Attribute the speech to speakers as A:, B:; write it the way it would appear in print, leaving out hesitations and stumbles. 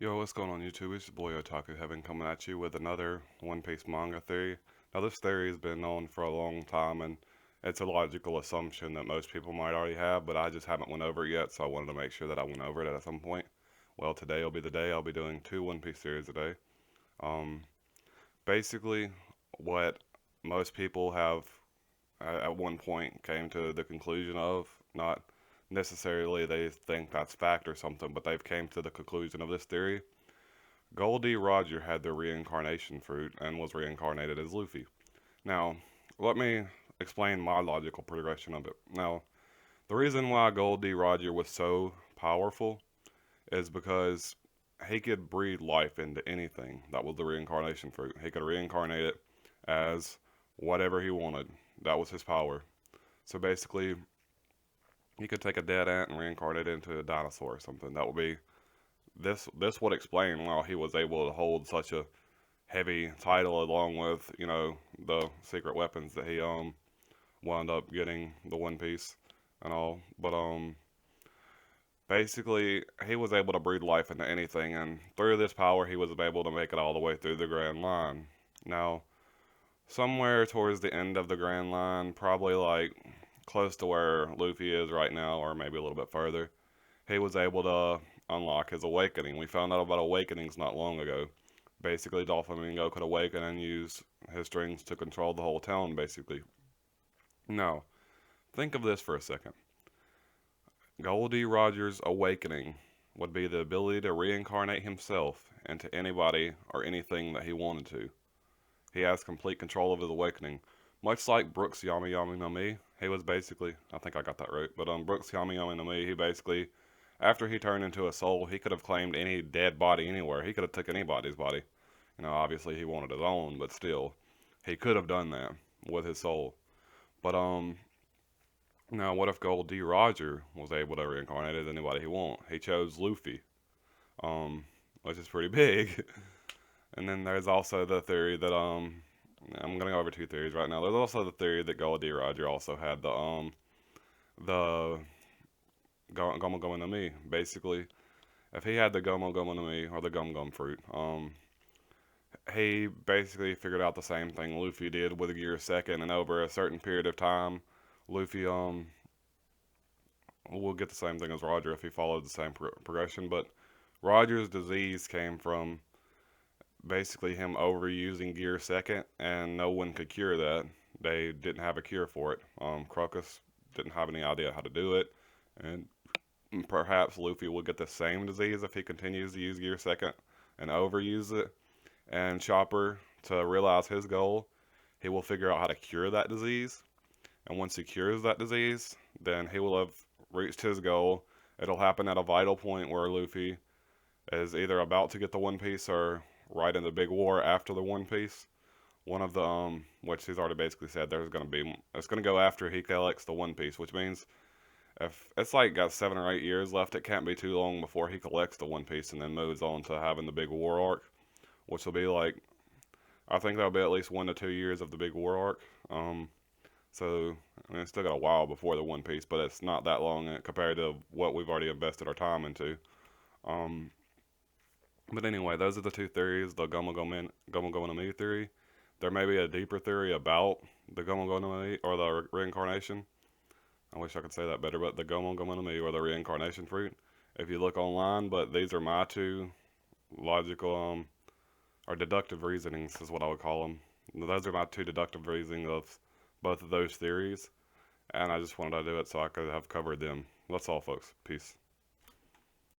A: Yo, what's going on YouTube? It's your boy Otaku Heaven coming at you with another One Piece manga theory. Now, this theory has been known for a long time, and it's a logical assumption that most people might already have, but I just haven't went over it yet, so I wanted to make sure that I went over it at some point. Well, today will be the day. I'll be doing two One Piece theories a day. Um, Basically, what most people have at one point came to the conclusion of, not necessarily they think that's fact or something, but they've came to the conclusion of this theory. Gol D Roger had the reincarnation fruit and was reincarnated as Luffy. Now, let me explain my logical progression of it. Now, the reason why Gol D Roger was so powerful is because he could breathe life into anything that was the reincarnation fruit. He could reincarnate it as whatever he wanted. That was his power. So basically, he could take a dead ant and reincarnate it into a dinosaur or something. That would be this would explain why he was able to hold such a heavy title along with, the secret weapons that he wound up getting the One Piece and all. But basically he was able to breathe life into anything, and through this power he was able to make it all the way through the Grand Line. Now, somewhere towards the end of the Grand Line, probably like close to where Luffy is right now, or maybe a little bit further, he was able to unlock his awakening. We found out about awakenings not long ago. Basically, Doflamingo could awaken and use his strings to control the whole town, basically. Now, think of this for a second. Gol D. Rogers' awakening would be the ability to reincarnate himself into anybody or anything that he wanted to. He has complete control of his awakening. Much like Brooks Yami Yami no Mi, he was basically, I think I got that right, but Brooks Yami Yami no Mi, he basically, after he turned into a soul, he could have claimed any dead body anywhere. He could have took anybody's body. Obviously he wanted his own, but still, he could have done that with his soul. But now what if Gold D. Roger was able to reincarnate as anybody he want? He chose Luffy, which is pretty big. And then there's also the theory that I'm gonna go over two theories right now. There's also the theory that Gold D. Roger also had the Gomu Gomu no Mi. Basically, if he had the Gomu Gomu no Mi or the Gum Gum fruit, he basically figured out the same thing Luffy did with Gear Second, and over a certain period of time, Luffy will get the same thing as Roger if he followed the same progression. But Roger's disease came from basically him overusing Gear Second, and no one could cure that. They didn't have a cure for it. Crocus didn't have any idea how to do it, and perhaps Luffy will get the same disease if he continues to use Gear Second and overuse it. And Chopper, to realize his goal, he will figure out how to cure that disease. And once he cures that disease, then he will have reached his goal. It'll happen at a vital point where Luffy is either about to get the One Piece or right in the big war after the One Piece. One of the which he's already basically said it's gonna go after he collects the One Piece, which means if it's like got 7 or 8 years left, it can't be too long before he collects the One Piece and then moves on to having the big war arc, which will be like, I think that'll be at least 1 to 2 years of the big war arc. So I mean, it's still got a while before the One Piece, but it's not that long compared to what we've already invested our time into. Um, but anyway, those are the two theories: the Gomu Gomu no Mi theory. There may be a deeper theory about the Gomu Gomu no Mi or the reincarnation. I wish I could say that better, but the Gomu Gomu no Mi or the reincarnation fruit. If you look online, but these are my two logical or deductive reasonings is what I would call them. Those are my two deductive reasonings of both of those theories, and I just wanted to do it so I could have covered them. That's all, folks. Peace.